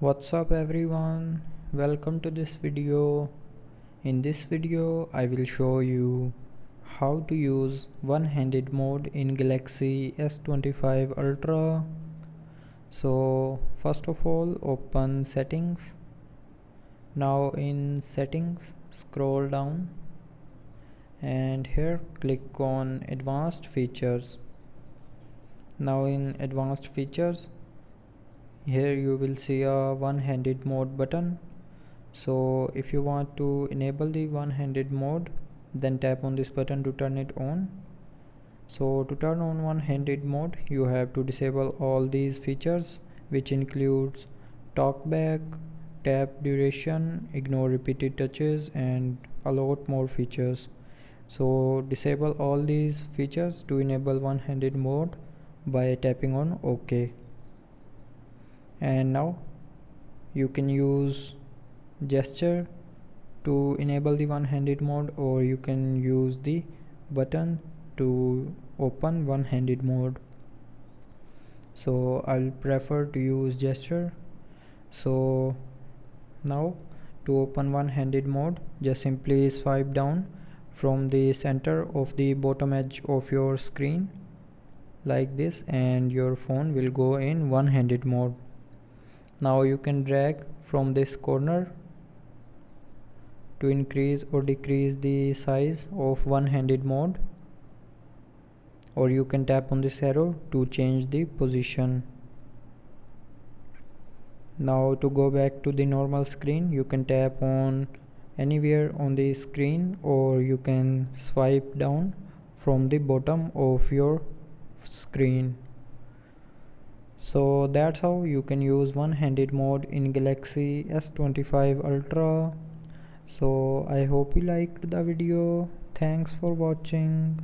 What's up everyone, welcome to this video. In this video I will show you how to use one-handed mode in Galaxy S25 Ultra. So first of all, open settings. Now in settings, scroll down and here click on advanced features. Now in advanced features, here you will see a one-handed mode button. So if you want to enable the one-handed mode, then tap on this button to turn it on. So to turn on one-handed mode, you have to disable all these features, which includes talkback, tap duration, ignore repeated touches, and a lot more features. So disable all these features to enable one-handed mode by tapping on OK. And now you can use gesture to enable the one-handed mode, or you can use the button to open one-handed mode. So I'll prefer to use gesture. So now to open one-handed mode, just simply swipe down from the center of the bottom edge of your screen like this, and your phone will go in one-handed mode. Now you can drag from this corner to increase or decrease the size of one-handed mode, or you can tap on this arrow to change the position. Now to go back to the normal screen, you can tap on anywhere on the screen, or you can swipe down from the bottom of your screen. So that's how you can use one-handed mode in Galaxy S25 Ultra. So I hope you liked the video. Thanks for watching.